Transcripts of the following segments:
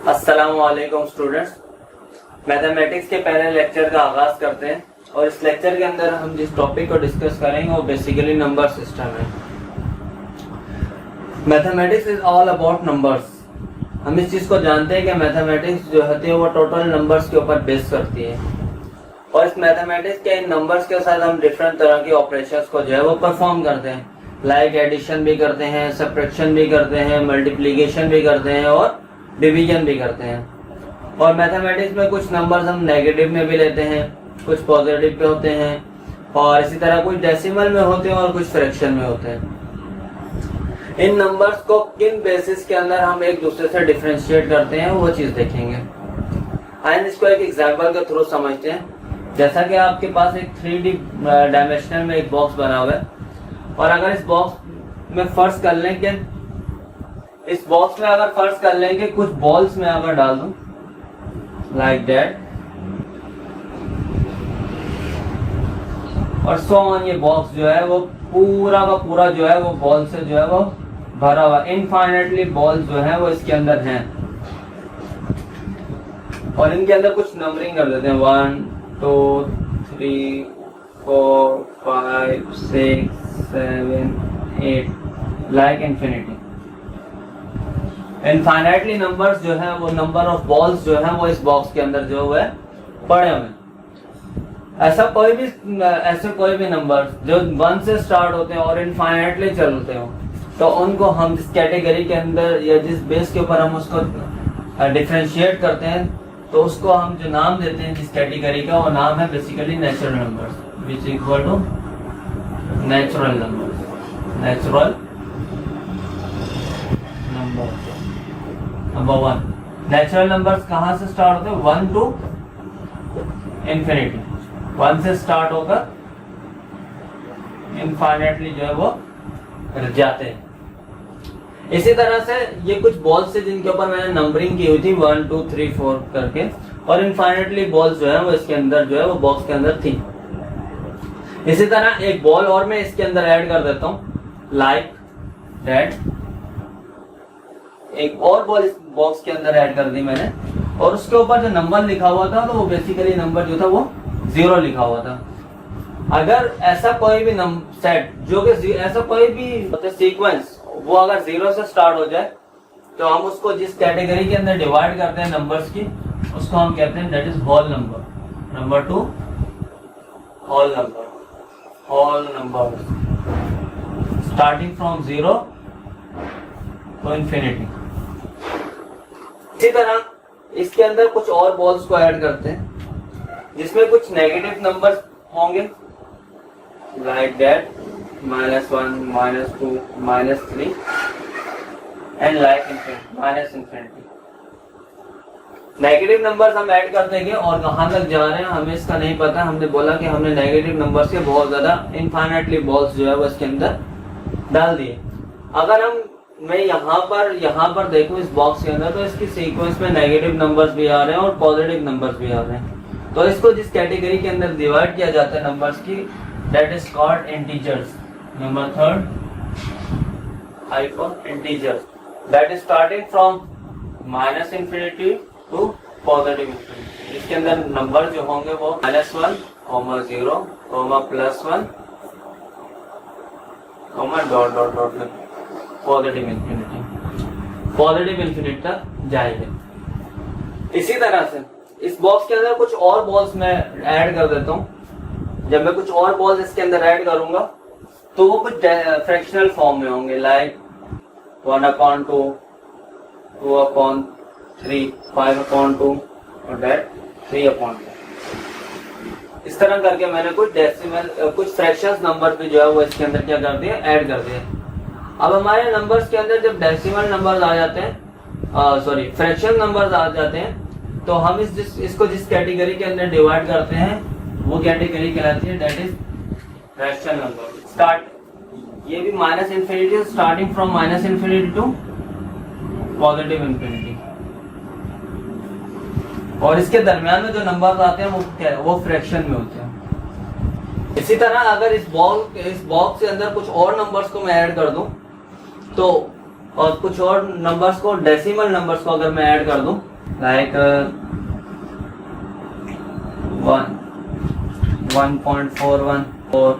अस्सलामुअलैकुम students, mathematics के पहले लेक्चर का आगाज करते हैं और इस लेक्चर के अंदर हम जिस टॉपिक को डिस्कस करेंगे वो बेसिकली नंबर सिस्टम है। Mathematics is all about numbers. हम इस चीज़ को जानते हैं कि मैथमेटिक्स जो होती है वो टोटल नंबर्स के ऊपर बेस करती है और इस मैथमेटिक्स के इन नंबर्स के साथ हम डिफरेंट तरह के ऑपरेशंस को जो है वो परफॉर्म करते हैं। लाइक एडिशन भी करते हैं, सब्ट्रैक्शन भी करते हैं, मल्टीप्लिकेशन भी करते हैं और डिवीजन भी करते हैं। और मैथमेटिक्स में कुछ नंबर्स हम नेगेटिव में भी लेते हैं, कुछ पॉजिटिव पे होते हैं और इसी तरह कुछ डेसिमल में होते हैं और कुछ फ्रैक्शन में होते हैं। इन नंबर्स को किन बेसिस के अंदर हम एक दूसरे से डिफरेंशिएट करते हैं वो चीज देखेंगे। आइए इसको एक एग्जांपल के थ्रू समझते हैं। जैसा कि आपके पास एक 3D डायमेंशनल में एक बॉक्स बना हुआ है और अगर इस बॉक्स में फर्ज कर लें कि इस बॉक्स में अगर फर्ज कर लें कि कुछ बॉल्स में अगर डाल दूं लाइक दैट और सो ऑन, ये बॉक्स जो है वो पूरा का पूरा जो है वो बॉल से जो है वो भरा हुआ, इनफाइनेटली बॉल जो है वो इसके अंदर हैं और इनके अंदर कुछ नंबरिंग कर देते हैं 1 2 3 4 5 6 7 8 लाइक इन्फिनिटी। इनफाइनाइटली नंबर्स जो है वो नंबर ऑफ बॉल्स जो है वो इस बॉक्स के अंदर जो है पड़े हुए हैं। ऐसे कोई भी नंबर जो 1 से स्टार्ट होते हैं और इनफाइनाइटली चलते हो तो उनको हम जिस कैटेगरी के अंदर या जिस बेस के ऊपर हम उसको डिफरेंशिएट करते हैं तो उसको हम जो नाम देते हैं जिस कैटेगरी का वो नाम है basically natural numbers, which equal to natural numbers. Natural number number 1। Natural numbers कहाँ से स्टार्ट होते हैं? 1 टू इंफिनिटी, 1 से स्टार्ट होकर इनफाइनेटली जो है वो जाते हैं। इसी तरह से ये कुछ बॉल्स थे जिनके ऊपर मैंने नंबरिंग की हुई थी 1 2 3 4 करके और इनफाइनेटली बॉल्स जो है वो इसके अंदर जो है वो बॉक्स के अंदर थी। इसी तरह एक बॉल और मैं इसके अंदर ऐड कर देता हूँ लाइक दैट। एक और बॉल इस बॉक्स के अंदर ऐड कर दी मैंने और उसके ऊपर जो नंबर लिखा हुआ था तो वो बेसिकली नंबर जो था वो 0 लिखा हुआ था। अगर ऐसा कोई भी सेट जो कि ऐसा कोई भी सीक्वेंस वो अगर 0 से स्टार्ट हो जाए तो हम उसको जिस कैटेगरी के अंदर डिवाइड करते हैं नंबर्स की उसको हम कहते हैं that is whole number. Number 2 whole number, whole number starting from 0 to infinity. इसी तरह इसके अंदर कुछ और बॉल्स को ऐड करते हैं जिसमें कुछ नेगेटिव नंबर्स होंगे like that -1 -2 -3 and like infinity. Negative numbers हम ऐड कर देंगे और कहां तक जा रहे हैं हमें इसका नहीं पता। हमने बोला कि हमने नेगेटिव नंबर्स के बहुत ज्यादा इनफाइनाइटली बॉल्स जो है वो इसके अंदर डाल दिए। अगर मैं यहाँ पर देखूं इस बॉक्स के अंदर तो इसकी सीक्वेंस में नेगेटिव नंबर्स भी आ रहे हैं और पॉजिटिव नंबर्स भी आ रहे हैं। तो इसको जिस कैटेगरी के अंदर डिवाइड किया जाता है नंबर्स की that is called integers. Number 3 hyper integers that is starting from -minus infinity to positive infinity. इसके अंदर नंबर जो होंगे वो -1 0 +1 डॉट डॉट में पॉजिटिव इंफिनिटी तक जाएंगे। इसी तरह से इस बॉक्स के अंदर कुछ और बॉल्स मैं ऐड कर देता हूँ। जब मैं कुछ और बॉल्स इसके अंदर ऐड करूंगा तो वो कुछ फ्रैक्शनल फॉर्म में होंगे लाइक 1/2 2/3 5/2 और दैट 3/2। इस तरह करके मैंने कुछ डेसिमल कुछ फ्रैक्शंस नंबर भी जो है वो इसके अंदर क्या कर दिया, ऐड कर दिया। अब हमारे नंबर्स के अंदर जब डेसिमल नंबर्स आ जाते हैं फ्रैक्शन नंबर्स आ जाते हैं तो हम इसको जिस कैटेगरी के अंदर डिवाइड करते हैं वो कैटेगरी कहलाती है that is fraction number. Start ये भी -minus infinity starting from -minus infinity to positive infinity और इसके दरमियान में जो नंबर्स आते हैं वो फ्रैक्शन में होते हैं। इसी तरह अगर इस बॉक्स के अंदर कुछ और नंबर्स को मैं ऐड कर दूं तो और कुछ और नंबर्स को डेसिमल नंबर्स को अगर मैं ऐड कर दूं लाइक 1.414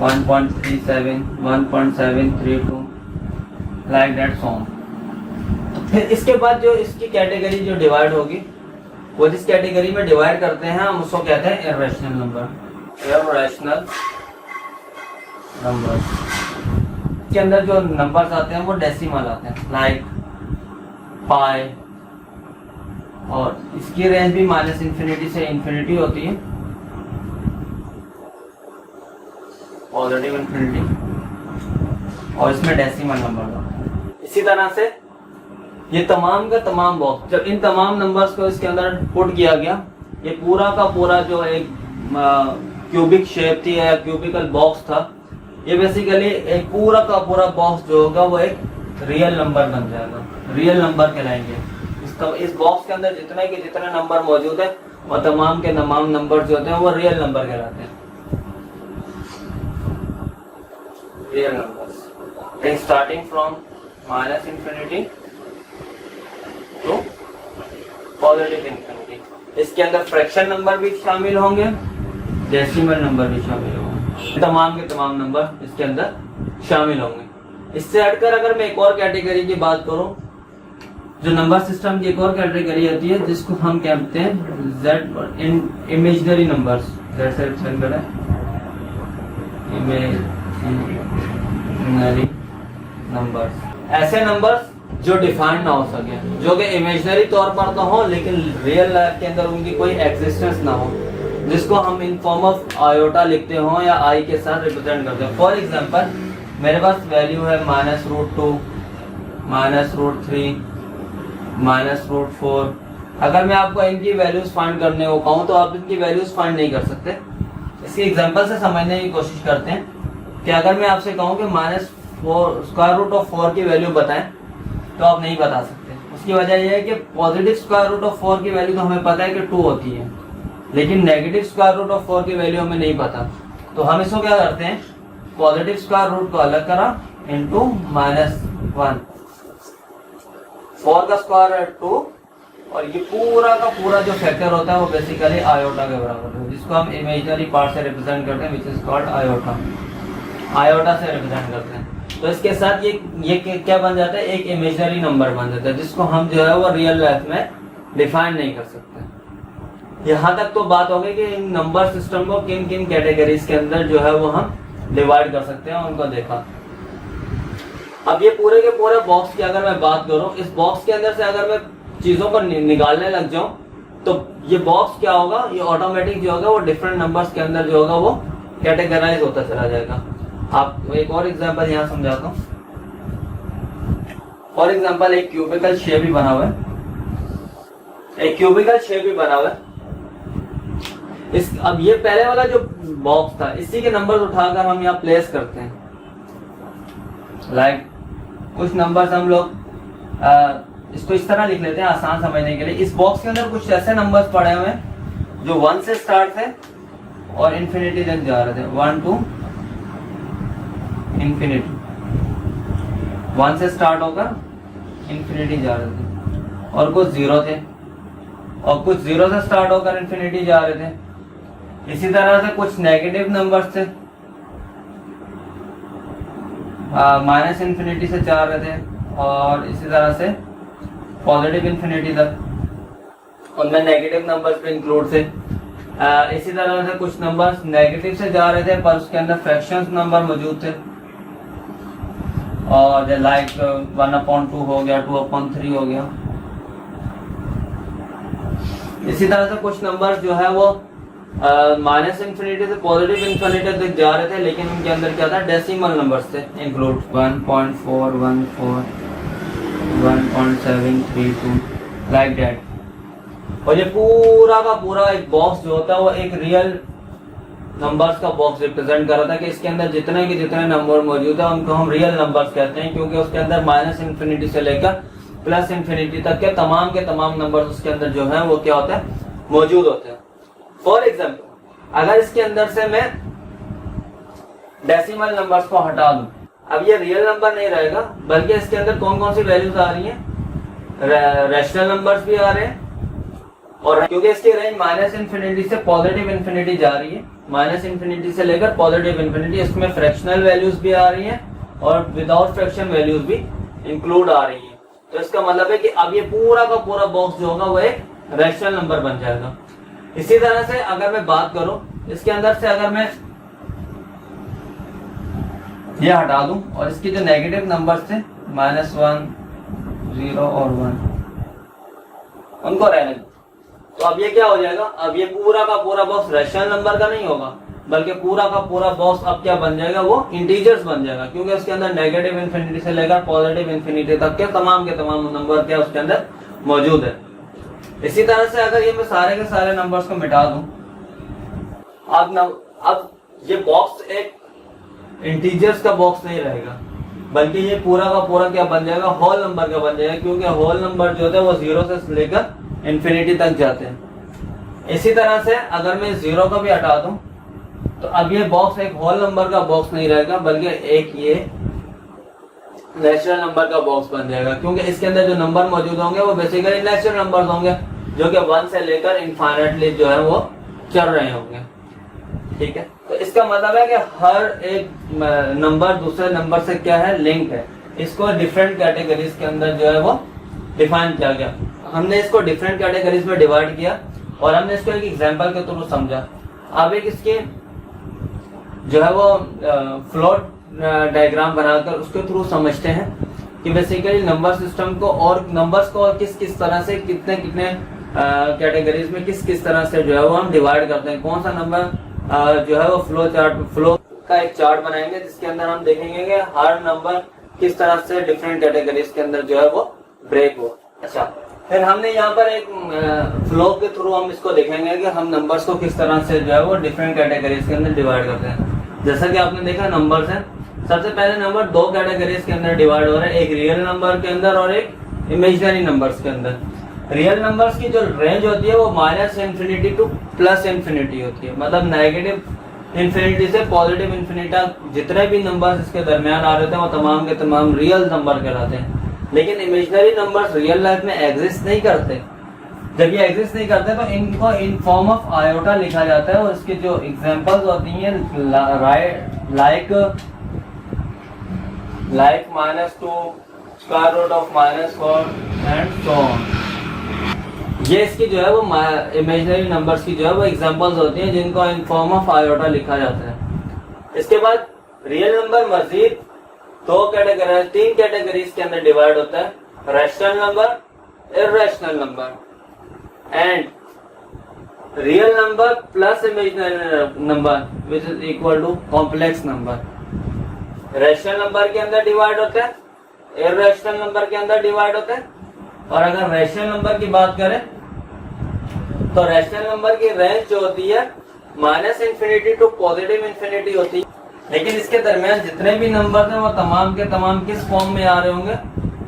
1.37 1.732 लाइक दैट सो। फिर इसके बाद जो इसकी कैटेगरी जो डिवाइड होगी, वो जिस कैटेगरी में डिवाइड करते हैं हम उसको कहते हैं इर्रेशनल नंबर। इर्रेशनल नंबर के अंदर जो नंबर्स आते हैं वो डेसिमल आते हैं, लाइक पाई, और इसकी रेंज भी -इंफिनिटी से इंफिनिटी होती है, पॉजिटिव इंफिनिटी, और इसमें डेसिमल नंबर होता है। इसी तरह से ये तमाम का तमाम बॉक्स, जब इन तमाम नंबर्स को इसके अंदर पुट किया गया, ये पूरा का पूरा जो एक क्यूबिक शेप थी या क्यूबिकल बॉक्स था, ये बेसिकली एक पूरा का पूरा बॉक्स जो होगा वो एक रियल नंबर बन जाएगा, रियल नंबर कहलाएंगे। इस बॉक्स के अंदर जितने के जितने नंबर मौजूद है और तमाम के तमाम नंबर जो होते हैं वो रियल नंबर कहलाते हैं, real numbers starting from -minus infinity to positive infinity. इसके अंदर फ्रैक्शन नंबर भी शामिल होंगे, डेसिमल नंबर भी शामिल होंगे, तमाम के तमाम नंबर इसके अंदर शामिल होंगे। इससे हटकर अगर मैं एक और कैटेगरी की बात करूं, जो नंबर सिस्टम की एक और कैटेगरी आती है जिसको हम कहते हैं जेड इमेजिनरी नंबर्स, जैसे इमेजिनरी नंबर्स, ऐसे नंबर्स जो डिफाइंड ना हो सके, जो कि इमेजिनरी तौर पर तो हो लेकिन रियल लाइफ के अंदर उनकी कोई एग्जिस्टेंस ना हो, जिसको हम इन फॉर्म ऑफ आयोटा लिखते हो या आई के साथ रिप्रेजेंट करते हैं। फॉर एग्जांपल मेरे पास वैल्यू है -√2, -√3, -√4। अगर मैं आपको इनकी वैल्यूज फाइंड करने को कहूँ तो आप इनकी वैल्यूज फाइंड नहीं कर सकते। इसकी एग्जांपल से समझने की कोशिश करते हैं कि अगर मैं आपसे कहूँ कि -4 की वैल्यू बताएं तो आप नहीं बता सकते। उसकी वजह यह है कि पॉजिटिव √4 की वैल्यू तो हमें पता है कि 2 होती है, लेकिन नेगेटिव √4 की वैल्यू हमें नहीं पता। तो हम इसको क्या करते हैं, पॉजिटिव स्क्वायर रूट को अलग करा इंटू -1, 4 का स्क्वायर है 2, और ये पूरा का पूरा जो फैक्टर होता है वो बेसिकली आयोटा के बराबर है, जिसको हम इमेजिनरी पार्ट से रिप्रेजेंट करते हैं, which is called iota. Iota से रिप्रेजेंट करते हैं। तो इसके साथ ये क्या बन जाता है, एक इमेजिनरी नंबर बन जाता है, जिसको हम जो है वो रियल लाइफ में डिफाइन नहीं कर सकते। यहाँ तक तो बात हो गई कि इन नंबर सिस्टम को किन किन कैटेगरीज के अंदर जो है वो हम डिवाइड कर सकते हैं, उनको देखा। अब ये पूरे के पूरे बॉक्स की अगर मैं बात करूं, इस बॉक्स के अंदर से अगर मैं चीजों को निकालने लग जाऊं तो ये बॉक्स क्या होगा, ये ऑटोमेटिक जो होगा वो डिफरेंट नंबर्स के अंदर जो होगा वो कैटेगराइज होता चला जाएगा। आप एक और एग्जांपल यहाँ समझाता हूँ। फॉर एग्जांपल एक क्यूबिकल शेप भी बना हुआ है, एक क्यूबिकल शेप भी बना हुआ है। अब ये पहले वाला जो बॉक्स था, इसी के नंबर उठाकर हम यहाँ प्लेस करते हैं। लाइक कुछ नंबर्स हम लोग इसको इस तरह लिख लेते हैं आसान समझने के लिए। इस बॉक्स के अंदर कुछ ऐसे नंबर्स पड़े हुए हैं जो 1 से स्टार्ट थे और इंफिनिटी तक जा रहे थे, 1 to इंफिनिटी, 1 से स्टार्ट होकर इंफिनिटी जा रहे थे, और कुछ 0 थे और कुछ 0 से स्टार्ट होकर इंफिनिटी जा रहे थे। इसी तरह से कुछ नेगेटिव नंबर्स थे, -इंफिनिटी से जा रहे थे, और इसी तरह से पॉजिटिव इंफिनिटी तक, उनमें नेगेटिव नंबर्स भी इंक्लूड थे। इसी तरह से कुछ नंबर्स नेगेटिव से जा रहे थे पर उसके अंदर फ्रैक्शंस नंबर मौजूद थे, और लाइक 1/2 हो गया, 2/3 हो गया। इसी तरह से कुछ नंबर्स जो है वो -इंफिनिटी से पॉजिटिव इंफिनिटी तक जा रहे थे, लेकिन उनके अंदर क्या था, डेसिमल नंबर्स थे इंक्लूड, 1.414, 1.732 लाइक दैट। और ये पूरा का पूरा एक बॉक्स जो होता है वो एक रियल नंबर्स का बॉक्स रिप्रेजेंट कर रहा था कि इसके अंदर जितने के जितने नंबर मौजूद है उनको हम रियल नंबर्स कहते हैं, क्योंकि उसके अंदर -इंफिनिटी से लेकर +इंफिनिटी तक के तमाम नंबर्स उसके अंदर जो है वो क्या होता है, मौजूद होते हैं। फॉर एग्जाम्पल अगर इसके अंदर से मैं डेसिमल नंबर्स को हटा दूं अब ये रियल नंबर नहीं रहेगा, बल्कि इसके अंदर कौन कौन सी वैल्यूज आ रही हैं, रैशनल नंबर्स भी आ रहे हैं, और क्योंकि इसकी रेंज माइनस इन्फिनिटी से पॉजिटिव इन्फिनिटी जा रही है, माइनस इन्फिनिटी से लेकर पॉजिटिव इन्फिनिटी, इसमें फ्रैक्शनल वैल्यूज भी आ रही हैं और विदाउट फ्रैक्शन वैल्यूज भी इंक्लूड आ रही है। तो इसका मतलब है कि अब ये पूरा का पूरा बॉक्स जो होगा वो एक रैशनल नंबर बन जाएगा। इसी तरह से अगर मैं बात करूं, इसके अंदर से अगर मैं ये हटा दूं और इसके जो नेगेटिव नंबर थे -1, 0 और 1 उनको रहने दूं, तो अब ये क्या हो जाएगा, अब ये पूरा का पूरा बॉक्स रैशनल नंबर का नहीं होगा, बल्कि पूरा का पूरा बॉक्स अब क्या बन जाएगा, वो इंटीजर्स बन जाएगा, क्योंकि उसके अंदर नेगेटिव इन्फिनिटी से लेकर पॉजिटिव इन्फिनिटी तक के तमाम नंबर क्या उसके अंदर मौजूद है। इसी तरह से अगर ये मैं सारे के सारे नंबर्स को मिटा दूं, अब ये बॉक्स एक इंटीजर्स का बॉक्स नहीं रहेगा, बल्कि ये पूरा का पूरा क्या बन जाएगा, होल नंबर का बन जाएगा, क्योंकि होल नंबर जो होते हैं वो 0 से लेकर इन्फिनिटी तक जाते हैं। इसी तरह से अगर मैं 0 को भी हटा दूं, तो अब ये बॉक्स एक होल नंबर का बॉक्स नहीं रहेगा, बल्कि एक ये नेचुरल नंबर का बॉक्स बन जाएगा, क्योंकि इसके अंदर जो नंबर मौजूद होंगे वो बेसिकली नेचुरल नंबर्स होंगे, जो कि 1 से लेकर इनफाइनाइटली जो है वो चल रहे होंगे। ठीक है, तो इसका मतलब है कि हर एक नंबर दूसरे नंबर से क्या है, लिंक है। इसको डिफरेंट कैटेगरीज के अंदर जो है वो डिफाइन किया गया। हमने इसको डिफरेंट कैटेगरीज में डिवाइड किया और हमने इसको एक एग्जांपल के थ्रू समझा। अब एक इसके जो है वो फ्लोट डायग्राम बनाकर उसके थ्रू समझते हैं कि बेसिकली नंबर सिस्टम को और नंबर्स को किस किस तरह से कितने कितने कैटेगरीज में किस किस तरह से जो है वो हम डिवाइड करते हैं। कौन सा नंबर जो है वो फ्लो का एक चार्ट बनाएंगे, जिसके अंदर हम देखेंगे कि हर नंबर किस तरह से डिफरेंट कैटेगरीज के अंदर जो है वो ब्रेक हो। अच्छा, फिर हमने यहाँ पर एक फ्लो के थ्रू हम इसको देखेंगे कि हम नंबर्स को किस तरह से जो है वो डिफरेंट कैटेगरीज के अंदर डिवाइड करते हैं। जैसा कि आपने देखा नंबर्स हैं, सबसे पहले नंबर 2 कैटेगरीज के अंदर डिवाइड हो रहे हैं, एक रियल नंबर के अंदर और एक इमेजिनरी नंबर्स के अंदर। रियल नंबर्स की जो रेंज होती है वो -इन्फिनिटी टू +इन्फिनिटी होती है, मतलब नेगेटिव इन्फिनिटी से पॉजिटिव इन्फिनिटी जितने भी नंबर्स इसके दरमियान आ रहे थे वो तमाम के तमाम रियल नंबर कहलाते हैं। लेकिन इमेजिनरी नंबर्स रियल लाइफ में एग्जिस्ट नहीं करते। जब ये एग्जिस्ट नहीं करते तो इनको इन फॉर्म ऑफ आयोटा लिखा जाता है, और इसके जो एग्जांपल्स होती हैं लाइक -2, √(-4) एंड सो ऑन। ये इसकी जो है वो इमेजिनरी नंबर्स की जो है वो एग्जांपल्स होती हैं, जिनको इन फॉर्म ऑफ आयोटा लिखा जाता है। इसके बाद रियल नंबर मजीद 3 कैटेगरीज के अंदर डिवाइड होता है, rational number, irrational number and real number plus imaginary number which is equal to complex number. Rational number के अंदर डिवाइड होता है, इर्रेशनल नंबर के अंदर डिवाइड होता है। और अगर रैशनल नंबर की बात करें तो रैशनल नंबर की रेंज जो होती है -इन्फिनिटी टू पॉजिटिव इन्फिनिटी होती है, लेकिन इसके दरमियान जितने भी नंबर हैं वो तमाम के तमाम किस फॉर्म में आ रहे होंगे,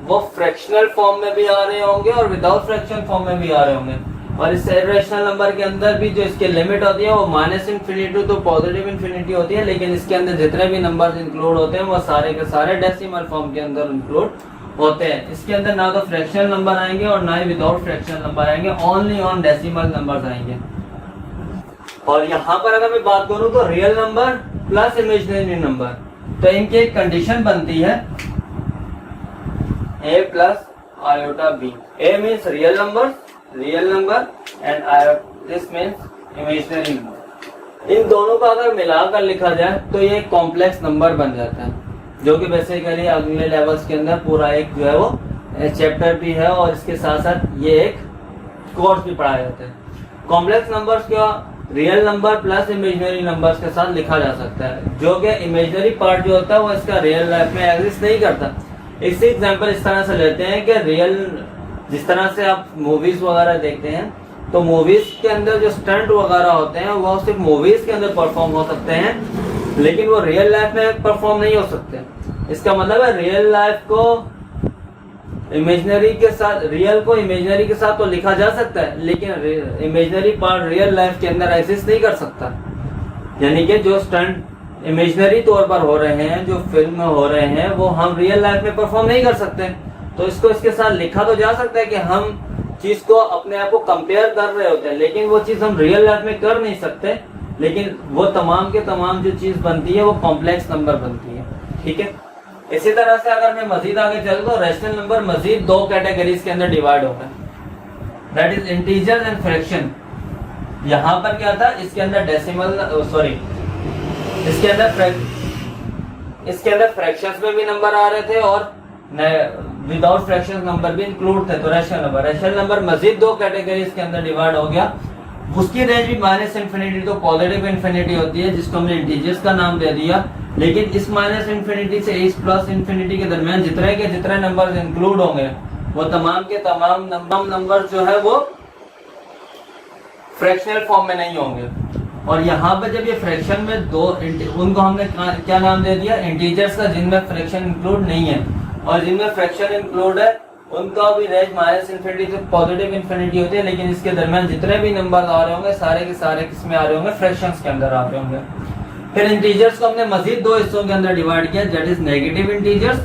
वो फ्रैक्शनल फॉर्म में भी आ रहे होंगे और विदाउट फ्रैक्शन फॉर्म में भी आ रहे होंगे। और इस इर्रेशनल नंबर के अंदर भी जो इसकी लिमिट होती है वो -इन्फिनिटी टू पॉजिटिव इन्फिनिटी होती है, लेकिन इसके अंदर जितने भी नंबर्स इंक्लूड होते हैं वो सारे के सारे डेसिमल फॉर्म के अंदर इंक्लूड होते हैं। इसके अंदर ना तो फ्रैक्शनल नंबर आएंगे और ना ही विदाउट फ्रैक्शनल नंबर आएंगे, ओनली ऑन डेसिमल नंबर्स आएंगे। और यहाँ पर अगर मैं बात करूं तो real number plus imaginary number, तो इनकी एक कंडीशन बनती है a plus iota b। a means real number and this means imaginary number. इन दोनों का अगर मिलाकर लिखा जाए तो ये कॉम्प्लेक्स नंबर बन जाता है, जो कि बेसिकली अगले लेवल्स के अंदर पूरा एक जो है वो चैप्टर भी है, और इसके साथ साथ ये एक कोर्स भी पढ़ाया जाता है। कॉम्प्लेक्स नंबर्स का real number plus imaginary numbers के साथ लिखा जा सकता है, जो कि इमेजिनरी पार्ट जो होता है वो इसका रियल लाइफ में एग्जिस्ट नहीं करता। इससे एग्जांपल इस तरह से लेते हैं कि रियल, जिस तरह से आप मूवीज वगैरह देखते हैं तो मूवीज के अंदर जो स्टंट वगैरह होते हैं वो सिर्फ मूवीज के अंदर परफॉर्म हो सकते हैं, लेकिन वो रियल लाइफ में परफॉर्म नहीं हो सकते। इसका मतलब है रियल लाइफ को इमेजिनरी के साथ, रियल को इमेजिनरी के साथ तो लिखा जा सकता है, लेकिन इमेजिनरी पार्ट रियल लाइफ के अंदर एग्जिस्ट नहीं कर सकता। यानी कि जो स्टंट इमेजिनरी तौर पर हो रहे हैं, जो फिल्म में हो रहे हैं, वो हम रियल लाइफ में परफॉर्म नहीं कर सकते। तो इसको इसके साथ लिखा तो जा सकता है कि हम चीज को अपने आप को कंपेयर कर रहे होते हैं, लेकिन वो चीज हम रियल लाइफ में कर नहीं सकते। लेकिन वो तमाम के तमाम जो चीज बनती है वो कॉम्प्लेक्स नंबर बनती है। ठीक है, इसी तरह से अगर मैं मजीद आगे चल तो रैशनल नंबर मजीद दो कैटेगरीज के अंदर डिवाइड होता है, that is integers and fraction. यहाँ पर क्या था, इसके अंदर डेसिमल इसके अंदर फ्रैक्शंस में भी नंबर आ रहे थे और विदाउट फ्रैक्शन नंबर भी इंक्लूड थे। तो रैशनल नंबर मजीद दो कैटेगरीज के अंदर डिवाइड हो गया। उसकी रेंज भी माइनस इन्फिनिटी तो पॉजिटिव इन्फिनिटी होती है, जिसको हमने इंटीजर्स का नाम दे दिया। लेकिन इस माइनस इन्फिनिटी से इस प्लस इन्फिनिटी के दरमियान जितने नंबर इंक्लूड होंगे वो तमाम के तमाम नंबर जो है वो फ्रैक्शनल फॉर्म में नहीं होंगे। और यहाँ पे जब ये फ्रैक्शन में दो उनको हमने क्या नाम दे दिया, इंटीजर्स का, जिनमें फ्रैक्शन इंक्लूड नहीं है। और जिनमें फ्रैक्शन इंक्लूड है उनका भी रेंज माइनस इन्फिनिटी से पॉजिटिव इन्फिनिटी होती है। लेकिन इसके दरमियान जितने भी नंबर आ रहे होंगे सारे के सारे किसमें आ रहे होंगे, फ्रैक्शंस के अंदर आ रहे होंगे। फिर इंटीजर्स को हमने मजीद दो हिस्सों के अंदर डिवाइड किया, that is negative integers,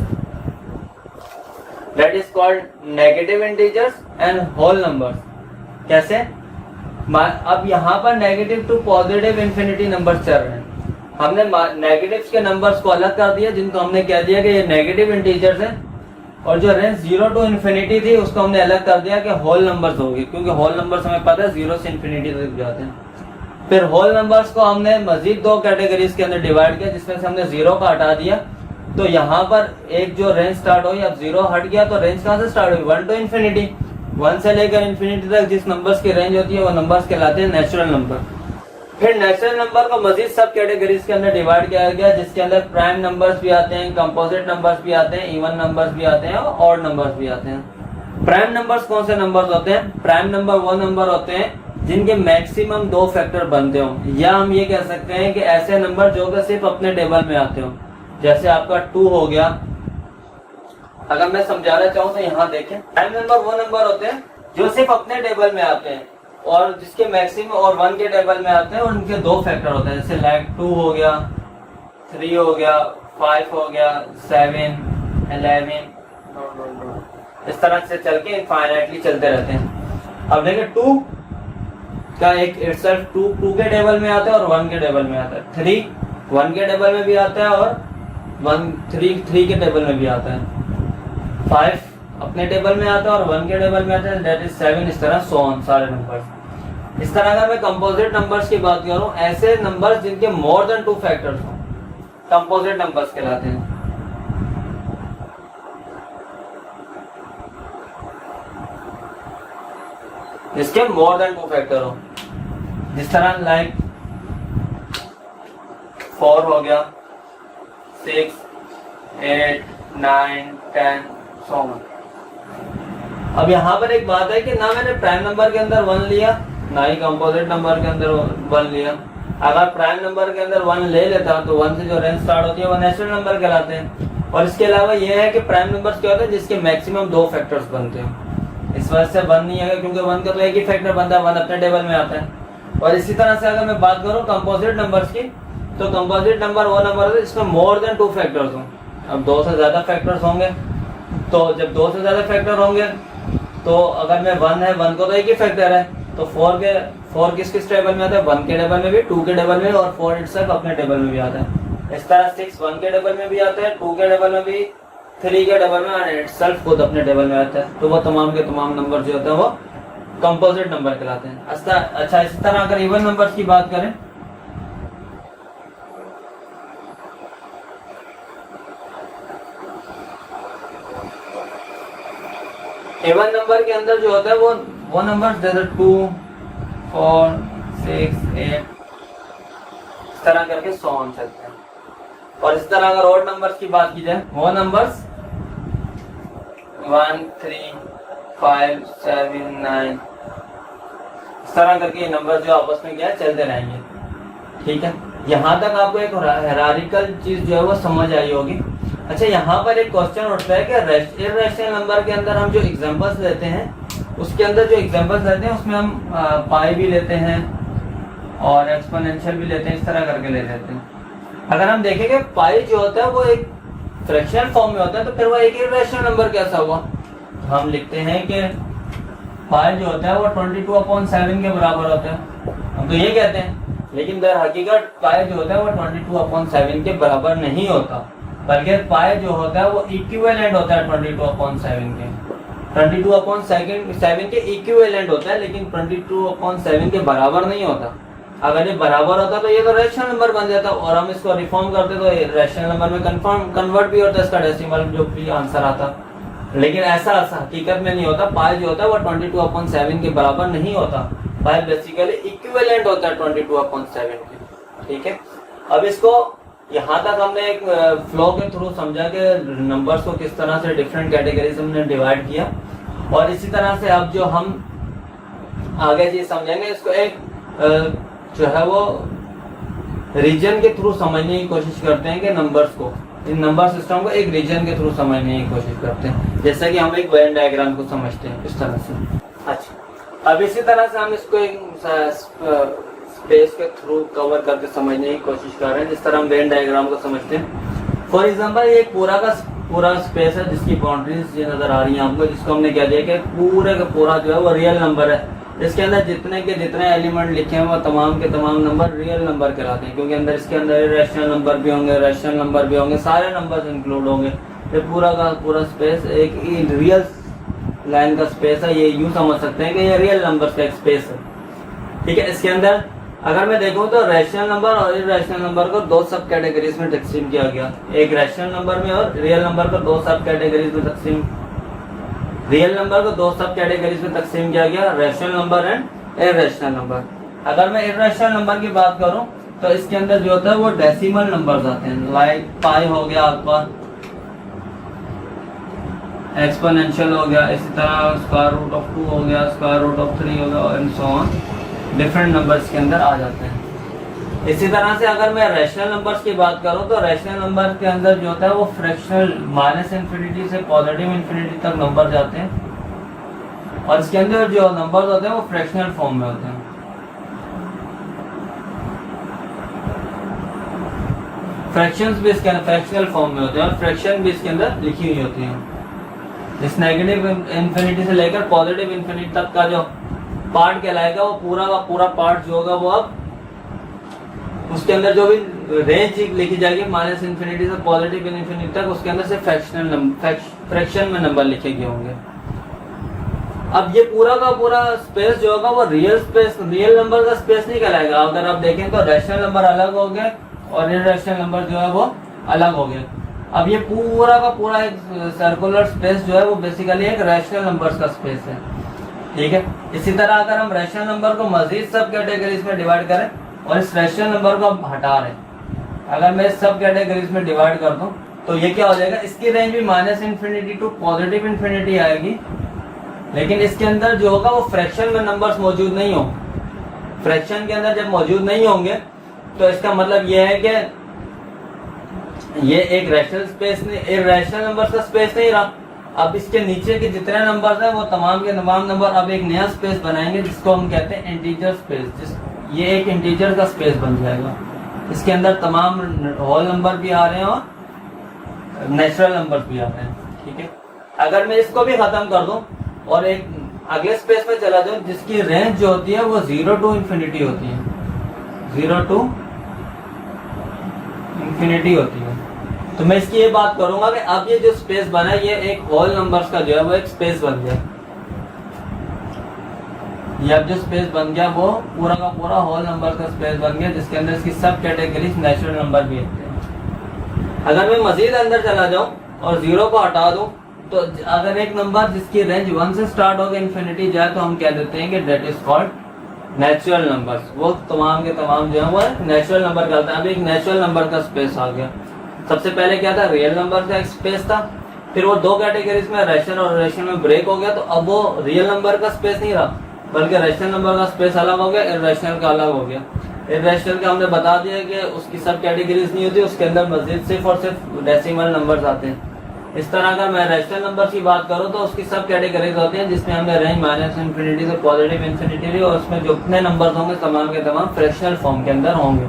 that is called negative integers and whole numbers. कैसे, अब यहाँ पर negative to positive infinity number चल रहे हैं। हमने नेगेटिव्स के नंबर्स को अलग कर दिया, जिनको हमने कह दिया कि ये नेगेटिव इंटीजर्स हैं। और जो रेंज 0 टू इन्फिनिटी थी उसको हमने अलग कर दिया कि होल नंबर्स होगी, क्योंकि होल नंबर्स हमें पता है 0 से इन्फिनिटी तक जाते हैं। फिर होल नंबर्स को हमने मजीद दो कैटेगरीज के अंदर डिवाइड किया, जिसमें से हमने 0 का हटा दिया। तो यहाँ पर एक जो रेंज स्टार्ट हुई, अब 0 हट गया तो रेंज कहाँ से स्टार्ट हुई, 1 टू इन्फिनिटी। 1 से लेकर इन्फिनिटी तक जिस नंबर्स की रेंज होती है वो नंबर्स कहलाते हैं नेचुरल नंबर। फिर नेचुरल नंबर को मजीद सब कैटेगरीज के अंदर डिवाइड किया गया, जिसके अंदर प्राइम नंबर्स भी आते हैं, कंपोजिट नंबर्स भी आते हैं, इवन नंबर्स भी आते हैं और ऑड नंबर्स भी आते हैं। प्राइम नंबर्स कौन से नंबर्स होते हैं, प्राइम नंबर वो नंबर होते हैं जिनके मैक्सिमम 2 फैक्टर बनते हो, या हम ये कह सकते हैं कि ऐसे नंबर जो कि सिर्फ अपने टेबल में आते हो। जैसे आपका 2 हो गया, अगर मैं समझाना चाहूँ तो यहाँ देखें, प्राइम नंबर वो नंबर होते हैं जो सिर्फ अपने टेबल में आते हैं और जिसके मैक्सिमम और 1 के टेबल में आते हैं और उनके 2 फैक्टर होते हैं। जैसे लाइक 2 हो गया, 3 हो गया, 5 हो गया, 7, 11, इस तरह से चल के इनफाइनाइटली चलते रहते हैं। अब देखिए 2 का एक इटसेल्फ 2 के टेबल में आता है और 1 के टेबल में आता है। 3 1 के टेबल में भी आता है और 3 के टेबल में भी आता है। 5 अपने टेबल में आता है और 1 के टेबल में आता है, दैट इज 7। इस तरह सो ऑन सारे नंबर्स। इस तरह अगर मैं कंपोजिट नंबर्स की बात करूं, ऐसे नंबर्स जिनके मोर देन 2 फैक्टर्स हो कंपोजिट नंबर्स कहलाते हैं। जिसके मोर देन 2 फैक्टर हो, जिस तरह लाइक 4 हो गया, 6, 8, 9, 10 सो ऑन। अब यहाँ पर एक बात है कि ना मैंने प्राइम नंबर के अंदर 1 लिया, ना ही कंपोजिट नंबर के अंदर 1 लिया। अगर प्राइम नंबर के अंदर 1 ले लेता तो 1 से जो रेंज स्टार्ट होती है वो नेचुरल नंबर कहलाते हैं। और इसके अलावा ये है कि प्राइम नंबर्स क्या होते हैं जिसके मैक्सिमम 2 फैक्टर्स बनते हैं। इस वजह से 1 नहीं है, क्योंकि 1 का तो एक ही फैक्टर बनता है, 1 अपने टेबल में आता है। और इसी तरह से अगर मैं बात करूँ कंपोजिट नंबर्स की, तो कंपोजिट नंबर वो नंबर होता है जिसमें मोर देन 2 फैक्टर्स हों। अब 2 से ज्यादा फैक्टर्स होंगे, तो जब 2 से ज्यादा फैक्टर होंगे तो अगर मैं 1 है, 1 को तो एक ही फैक्टर है, तो 4 किस टेबल में आता है, 1 के टेबल में भी, 2 के टेबल में और 4 इटसेल्फ अपने टेबल में भी आता है। इस तरह 6 1 के टेबल में भी आता है, 2 के टेबल में भी, 3 के टेबल में और इटसेल्फ खुद अपने टेबल में आता है। तो वो तमाम के तमाम नंबर जो होते हैं वो कंपोजिट नंबर कहलाते हैं। अच्छा, इसी तरह अगर इवन नंबर्स की बात करें, इवन नंबर के अंदर जो होता है वो नंबर जैसे 2, 4, 6, 8 इस तरह करके 100 ऑन चलते हैं। और इस तरह अगर ऑड नंबर्स की बात की जाए, वो नंबर्स 1, 3, 5, 7, 9 इस तरह करके ये नंबर जो आपस में क्या चलते रहेंगे। ठीक है, यहाँ तक आपको एक हायरार्किकल चीज जो है वो समझ आई होगी। अच्छा, यहाँ पर एक क्वेश्चन उठता है कि इर्रेशनल नंबर के अंदर हम जो एग्जांपल्स लेते हैं, उसके अंदर जो एग्जांपल्स लेते हैं उसमें हम पाई भी लेते हैं और एक्सपोनेंशियल भी लेते हैं, इस तरह करके ले लेते हैं। अगर हम देखेंगे पाई जो होता है वो एक फ्रैक्शनल फॉर्म में होता है, तो फिर वो एक इर्रेशनल नंबर कैसा हुआ? हम लिखते हैं कि पाई जो होता है वो 22/7 के बराबर होता है, हम तो ये कहते हैं, लेकिन दर हकीकत पाई जो होता है वो 22/7 के बराबर नहीं होता, बल्कि पाई जो होता है वो इक्विवेलेंट होता है 22/7 के। 22/7 के इक्विवेलेंट होता है, लेकिन 22/7 के बराबर नहीं होता। अगर ये बराबर होता तो ये तो रैशनल नंबर बन जाता, और हम इसको रिफॉर्म करते तो रैशनल नंबर में कन्वर्ट भी होता, इसका डेसिमल जो भी आंसर आता। लेकिन ऐसा हकीकत में नहीं होता। पाई जो होता है वो 22/7 के बराबर नहीं होता। पाई बेसिकली इक्विवेलेंट होता है 22/7 के। ठीक है, अब इसको यहाँ तक हमने एक फ्लो के थ्रू समझा कि नंबर्स को किस तरह से डिफरेंट कैटेगरीज में डिवाइड किया, और इसी तरह से अब जो हम आगे चीज समझेंगे इसको एक जो है वो रीजन के थ्रू समझने की कोशिश करते हैं कि नंबर्स को, इन नंबर सिस्टम को एक रीजन के थ्रू समझने की कोशिश करते हैं, जैसा कि हम एक वेन डायग्राम को समझते हैं इस तरह से। अच्छा, अब इसी तरह से हम इसको एक स्पेस के थ्रू कवर करके समझने की कोशिश कर रहे हैं, जिस तरह हम वेन डायग्राम को समझते हैं। फॉर एग्जाम्पल ये पूरा का पूरा स्पेस है जिसकी बाउंड्रीज ये नजर आ रही है आपको, जिसको हमने क्या दिया कि पूरे का पूरा जो है वो रियल नंबर है। इसके अंदर जितने के जितने एलिमेंट लिखे हैं वो तमाम के तमाम नंबर रियल नंबर कहलाते हैं, क्योंकि अंदर इसके अंदर रैशनल नंबर भी होंगे, रैशनल नंबर भी होंगे, सारे नंबर इंक्लूड होंगे। ये पूरा का पूरा स्पेस एक रियल लाइन का स्पेस है। ये यूं समझ सकते हैं कि ये रियल नंबर का एक स्पेस है। ठीक है, इसके अंदर अगर मैं देखूं तो रैशनल नंबर और इरैशनल नंबर को दो सब कैटेगरीज में तकसीम किया गया। एक रैशनल नंबर में और रियल नंबर को दो सब कैटेगरीज में तकसीम रियल नंबर को दो सब कैटेगरीज में तकसीम किया गया, rational number and irrational number. अगर मैं इरैशनल नंबर की बात करूं तो इसके अंदर जो होता है वो डेसिमल नंबर्स आते हैं, लाइक पाई हो गया आपका, एक्सपोनेंशियल हो गया, इसी तरह स्क्वायर रूट ऑफ 2 हो गया, स्क्वायर रूट ऑफ 3 हो गया, and so on. Different numbers के अंदर आ जाते हैं। इसी तरह से अगर मैं रैशनल नंबर्स की बात करूं तो रैशनल नंबर के अंदर जो होता है वो फ्रैक्शनल -इन्फिनिटी से पॉजिटिव इन्फिनिटी तक नंबर जाते हैं, और इसके अंदर जो नंबर्स होते हैं वो फ्रैक्शनल फॉर्म में होते हैं। फ्रैक्शंस भी इसके अंदर फ्रैक्शनल फॉर्म में होते हैं, और फ्रैक्शन भी इसके अंदर लिखी हुई होती है। इस नेगेटिव इन्फिनिटी से लेकर पॉजिटिव इन्फिनिटी तक का जो पार्ट कहलाएगा वो पूरा का पूरा पार्ट जो होगा वो अब उसके अंदर जो भी रेंज लिखी जाएगी -इन्फिनिटी से पॉजिटिव इन्फिनिटी तक, उसके अंदर से फ्रैक्शन में नंबर लिखे गए होंगे। अब ये पूरा का पूरा स्पेस जो होगा वो रियल नंबर का स्पेस नहीं कहलाएगा। अगर आप देखें तो रैशनल नंबर अलग हो गए और इरैशनल नंबर जो है वो अलग हो गए। अब ये पूरा का पूरा एक सर्कुलर स्पेस जो है वो बेसिकली एक रैशनल नंबर्स का स्पेस है। ठीक है, इसी तरह अगर हम रैशनल नंबर को मजीद सब कैटेगरीज में डिवाइड करें और इस रैशनल नंबर को हम हटा रहे, अगर मैं सब कैटेगरीज में डिवाइड कर दूं तो ये क्या हो जाएगा, इसकी रेंज भी -इन्फिनिटी टू पॉजिटिव इन्फिनिटी आएगी, लेकिन इसके अंदर जो होगा वो फ्रैक्शन में नंबर्स मौजूद नहीं हो। फ्रैक्शन के अंदर जब मौजूद नहीं होंगे तो इसका मतलब ये है कि ये एक रैशनल स्पेस नहीं, एक रैशनल नंबर का स्पेस नहीं रहा। अब इसके नीचे के जितने नंबर्स हैं वो तमाम के तमाम नंबर अब एक नया स्पेस बनाएंगे जिसको हम कहते हैं इंटीजर स्पेस। ये एक इंटीजर का स्पेस बन जाएगा, इसके अंदर तमाम होल नंबर भी आ रहे हैं और नेचुरल नंबर भी आ रहे हैं। ठीक है, अगर मैं इसको भी खत्म कर दूं और एक अगले स्पेस में चला जाऊं जिसकी रेंज जो होती है वो 0 टू इन्फिनिटी होती है, 0 टू इन्फिनिटी होती है, तो मैं इसकी ये बात करूंगा कि अब ये जो स्पेस बना है ये एक होल नंबर्स का जो है वो एक स्पेस बन गया। ये अब जो स्पेस बन गया वो पूरा का पूरा होल नंबर का स्पेस बन गया, जिसके अंदर इसकी सब कैटेगरीज नेचुरल नंबर भी होते हैं। अगर मैं मजीद अंदर चला जाऊं और 0 को हटा दूं तो अगर एक नंबर जिसकी रेंज 1 से स्टार्ट होकर इन्फिनिटी जाए तो हम कह देते हैं कि that is called natural numbers. वो तमाम के तमाम जो है वो नेचुरल नंबर कहलाते हैं। अब एक नेचुरल नंबर का स्पेस आ गया। सबसे पहले क्या था, रियल नंबर का एक स्पेस था, फिर वो दो कैटेगरीज में रैशनल और इरैशनल में ब्रेक हो गया, तो अब वो रियल नंबर का स्पेस नहीं रहा बल्कि रैशनल नंबर का स्पेस अलग हो गया, इरैशनल का अलग हो गया। इरैशनल का हमने बता दिया कि उसकी सब कैटेगरीज नहीं होती, उसके अंदर मजीद सिर्फ और सिर्फ डेसिमल नंबर्स आते हैं। इस तरह अगर मैं रैशनल नंबर की बात करूं तो उसकी सब कैटेगरीज होती हैं जिसमें हमें रेंज -इन्फिनिटी से पॉजिटिव इन्फिनिटी और उसमें जो जितने नंबर्स होंगे तमाम के तमाम फ्रैक्शनल फॉर्म के अंदर होंगे।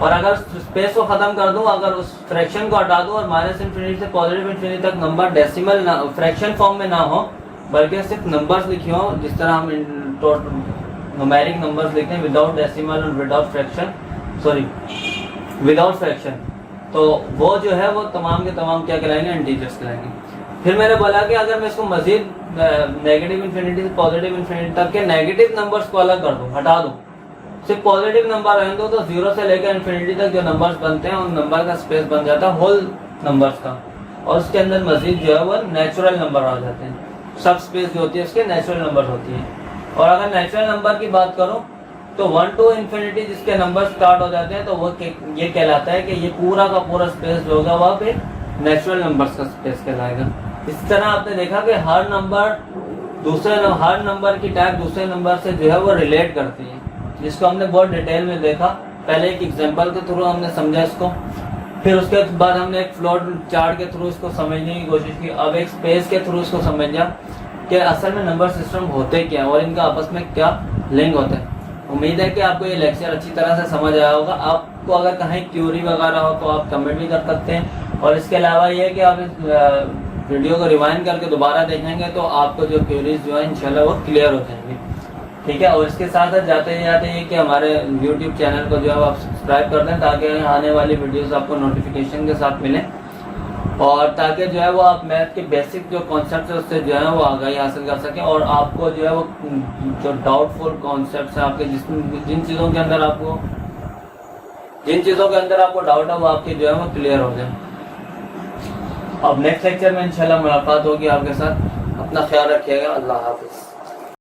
और अगर स्पेस को खत्म कर दूं, अगर उस फ्रैक्शन को हटा दूं और माइनस इन्फिनिटी से पॉजिटिव इन्फिनिटी तक नंबर डेसिमल फ्रैक्शन फॉर्म में ना हो, बल्कि सिर्फ नंबर्स लिखे हो, जिस तरह हम न्यूमेरिक नंबर्स लिखते हैं विदाउट डेसिमल और without fraction, sorry without fraction, तो वो जो है वो तमाम के तमाम क्या कहलाएंगे, इंटीजर्स कहलाएंगे। फिर मैंने बोला कि अगर मैं इसको मजीद नेगेटिव इन्फिनिटी से पॉजिटिव इन्फिनिटी तक के नेगेटिव नंबर्स को अलग कर दूं, हटा दूं, सिर्फ पॉजिटिव नंबर रहने दो, तो जीरो से लेकर इन्फिनिटी तक जो नंबर्स बनते हैं उन नंबर का स्पेस बन जाता है होल नंबर्स का, और उसके अंदर मजीद जो है वो नेचुरल नंबर आ जाते हैं। सब स्पेस जो होती है उसके नेचुरल नंबर होती है। और अगर नेचुरल नंबर की बात करूं तो 1 to इन्फिनिटी जिसके नंबर स्टार्ट हो जाते हैं, तो वो ये कहलाता है कि ये पूरा का पूरा स्पेस जो होगा वह पे नेचुरल नंबर्स का स्पेस कहलाएगा। इस तरह आपने देखा कि हर नंबर की टाइप दूसरे नंबर से जो है वो रिलेट करती है, जिसको हमने बहुत डिटेल में देखा। पहले एक एग्जांपल के थ्रू हमने समझा इसको, फिर उसके बाद हमने एक फ्लोट चार्ट के थ्रू इसको समझने की कोशिश की, अब एक स्पेस के थ्रू इसको समझा कि असल में नंबर सिस्टम होते क्या और इनका आपस में क्या लिंक होता है। उम्मीद है कि आपको ये लेक्चर अच्छी तरह से समझ आया होगा। आपको अगर कहीं क्यूरी वगैरह हो तो आप कमेंट भी कर सकते हैं, और इसके अलावा ये है कि आप इस वीडियो को रिवाइंड करके दोबारा देखेंगे तो आपको जो क्यूरीज जो है इंशाल्लाह वो क्लियर हो जाएंगी, ठीक है। और इसके साथ साथ जाते हैं कि हमारे यूट्यूब चैनल को जो है आप सब्सक्राइब कर दें, ताकि आने वाली वीडियोस आपको नोटिफिकेशन के साथ मिलें, और ताकि जो है वो आप मैथ के बेसिक जो कॉन्सेप्ट है उससे जो है वो आगाही हासिल कर सकें, और आपको जो है वो जो डाउटफुल कॉन्सेप्ट है आपके जिन चीज़ों के अंदर आपको डाउट है वो आपके जो है वो क्लियर हो जाए। अब नेक्स्ट लेक्चर में इंशाल्लाह मुलाकात होगी आपके साथ। अपना ख्याल रखिएगा। अल्लाह हाफिज़।